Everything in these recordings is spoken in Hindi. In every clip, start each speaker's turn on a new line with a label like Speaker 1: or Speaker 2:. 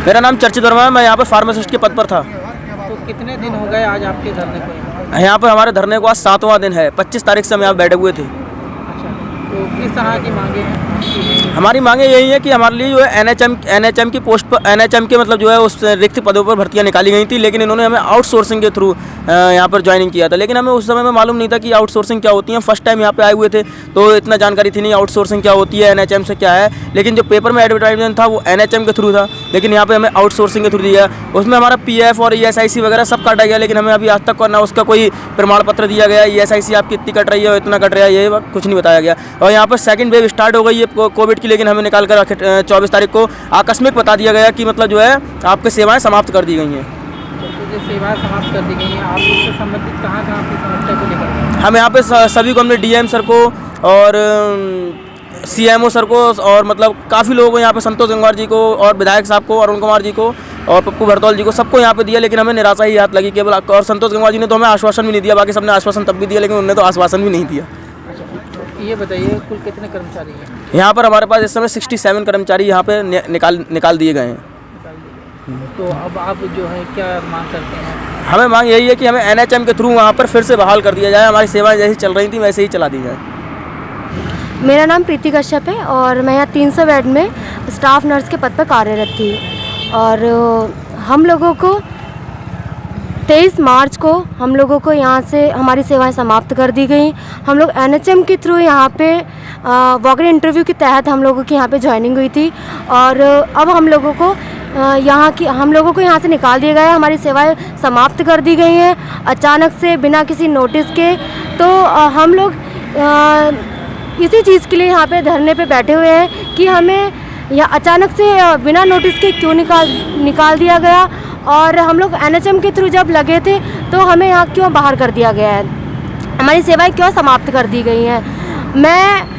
Speaker 1: मेरा नाम चर्चित वर्मा है, मैं यहाँ पर फार्मासिस्ट के पद पर था।
Speaker 2: तो कितने दिन हो गए आज आपके धरने को?
Speaker 1: यहाँ पर हमारे धरने को आज 7वां दिन है। 25 तारीख से हम यहाँ बैठे हुए थे।
Speaker 2: अच्छा, तो किस तरह की मांगे हैं?
Speaker 1: हमारी मांगे यही है कि हमारे लिए जो है एनएचएम की पोस्ट पर एनएचएम के मतलब जो है उस रिक्त पदों पर भर्तियां निकाली गई थी, लेकिन इन्होंने हमें आउटसोर्सिंग के थ्रू यहाँ पर ज्वाइनिंग किया था। लेकिन हमें उस समय में मालूम नहीं था कि आउटसोर्सिंग क्या होती है। फर्स्ट टाइम यहाँ पे आए हुए थे तो इतना जानकारी थी नहीं आउटसोर्सिंग क्या होती है, एनएचएम से क्या है। लेकिन जो पेपर में एडवर्टाइजमेंट था वो एनएचएम के थ्रू था, लेकिन यहाँ पे हमें आउटसोर्सिंग के थ्रू दिया। उसमें हमारा पीएफ और ईएसआईसी वगैरह सब काटा गया, लेकिन हमें अभी आज तक ना उसका कोई प्रमाण पत्र दिया गया। ईएसआईसी आपकी इतनी कट रही है, इतना कट रहा है, ये कुछ नहीं बताया गया। और यहाँ पर सेकंड वेव स्टार्ट हो गई है कोविड की, लेकिन हमें निकाल कर 24 तारीख को आकस्मिक बता दिया गया कि मतलब जो है आपकी सेवाएं समाप्त कर दी गई हैं।
Speaker 2: जो सेवाएं समाप्त कर दी गई हैं, आप इससे संबंधित कहाँ आपकी समस्या को लेकर?
Speaker 1: हम यहाँ पे सभी को, हमने डीएम सर को और सीएमओ सर को और मतलब काफ़ी लोगों को, यहाँ पे संतोष गंगवार जी को और विधायक साहब को, अरुण कुमार जी को और पप्पू भरतौल जी को, सबको यहाँ पे दिया, लेकिन हमें निराशा ही हाथ लगी केवल। और संतोष गंगवार जी ने तो हमें आश्वासन भी नहीं दिया, बाकी सबने आश्वासन तब भी दिया, लेकिन उन्होंने तो आश्वासन भी नहीं दिया।
Speaker 2: ये बताइए कुल कितने कर्मचारी हैं
Speaker 1: यहाँ पर? हमारे पास इस समय 67 कर्मचारी यहाँ पे निकाल दिए गए हैं।
Speaker 2: तो अब आप जो है क्या मांग करते हैं?
Speaker 1: हमें मांग यही है कि हमें एनएचएम के थ्रू वहाँ पर फिर से बहाल कर दिया जाए, हमारी सेवाएं जैसी चल रही थी वैसे ही चला दी जाए।
Speaker 3: मेरा नाम प्रीति कश्यप है और मैं यहाँ 300 बेड में स्टाफ नर्स के पद पर कार्यरत थी। और हम लोगों को 23 मार्च को हम लोगों को यहाँ से हमारी सेवाएं समाप्त कर दी गई। हम लोग एनएचएम के थ्रू यहाँ पे वॉक-इन इंटरव्यू के तहत हम लोगों की यहाँ पे ज्वाइनिंग हुई थी, और अब हम लोगों को यहाँ से निकाल दिया गया है। हमारी सेवाएं समाप्त कर दी गई हैं अचानक से, बिना किसी नोटिस के। तो हम लोग इसी चीज़ के लिए यहाँ पे धरने पे बैठे हुए हैं कि हमें यह अचानक से बिना नोटिस के क्यों निकाल दिया गया, और हम लोग एनएचएम के थ्रू जब लगे थे तो हमें यहाँ क्यों बाहर कर दिया गया है, हमारी सेवाएं क्यों समाप्त कर दी गई हैं। मैं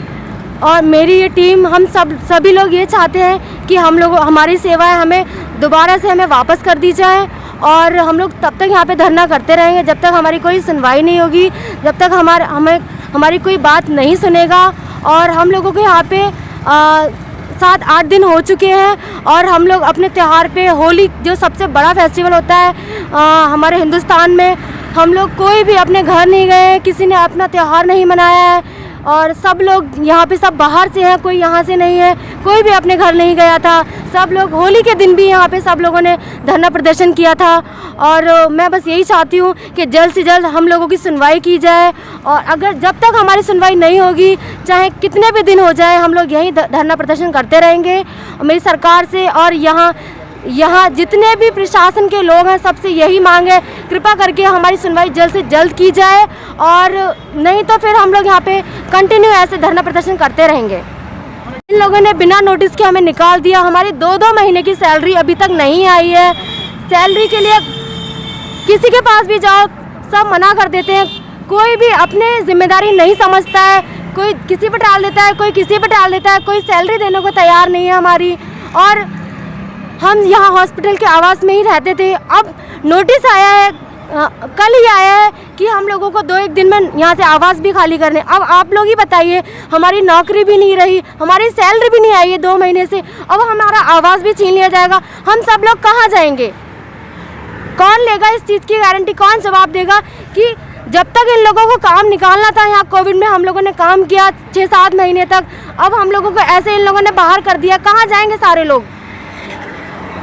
Speaker 3: और मेरी ये टीम, हम सभी लोग ये चाहते हैं कि हमारी सेवाएं हमें दोबारा से वापस कर दी जाए, और हम लोग तब तक यहाँ पे धरना करते रहेंगे जब तक हमारी कोई सुनवाई नहीं होगी, जब तक हमारी कोई बात नहीं सुनेगा। और हम लोगों को यहाँ पे 7-8 दिन हो चुके हैं, और हम लोग अपने त्यौहार पे, होली जो सबसे बड़ा फेस्टिवल होता है हमारे हिंदुस्तान में, हम लोग कोई भी अपने घर नहीं गए, किसी ने अपना त्यौहार नहीं मनाया है। और सब लोग यहाँ पे सब बाहर से हैं, कोई यहाँ से नहीं है, कोई भी अपने घर नहीं गया था। सब लोग होली के दिन भी यहाँ पे सब लोगों ने धरना प्रदर्शन किया था। और मैं बस यही चाहती हूँ कि जल्द से जल्द हम लोगों की सुनवाई की जाए, और अगर जब तक हमारी सुनवाई नहीं होगी, चाहे कितने भी दिन हो जाए, हम लोग यहीं धरना प्रदर्शन करते रहेंगे। मेरी सरकार से और यहाँ जितने भी प्रशासन के लोग हैं सबसे यही मांग है, कृपा करके हमारी सुनवाई जल्द से जल्द की जाए, और नहीं तो फिर हम लोग यहाँ पे कंटिन्यू ऐसे धरना प्रदर्शन करते रहेंगे। इन लोगों ने बिना नोटिस के हमें निकाल दिया। हमारी 2-2 महीने की सैलरी अभी तक नहीं आई है। सैलरी के लिए किसी के पास भी जाओ सब मना कर देते हैं, कोई भी अपने जिम्मेदारी नहीं समझता है, कोई किसी पर टाल देता है, कोई किसी पर टाल देता है, कोई सैलरी देने को तैयार नहीं है हमारी। और हम यहाँ हॉस्पिटल के आवास में ही रहते थे, अब नोटिस आया है, कल ही आया है कि हम लोगों को 2-1 दिन में यहाँ से आवास भी खाली करने। अब आप लोग ही बताइए, हमारी नौकरी भी नहीं रही, हमारी सैलरी भी नहीं आई है 2 महीने से, अब हमारा आवास भी छीन लिया जाएगा। हम सब लोग कहाँ जाएंगे? कौन लेगा इस चीज़ की गारंटी? कौन जवाब देगा कि जब तक इन लोगों को काम निकालना था, यहाँ कोविड में हम लोगों ने काम किया 6-7 महीने तक, अब हम लोगों को ऐसे इन लोगों ने बाहर कर दिया, कहाँ जाएंगे सारे लोग?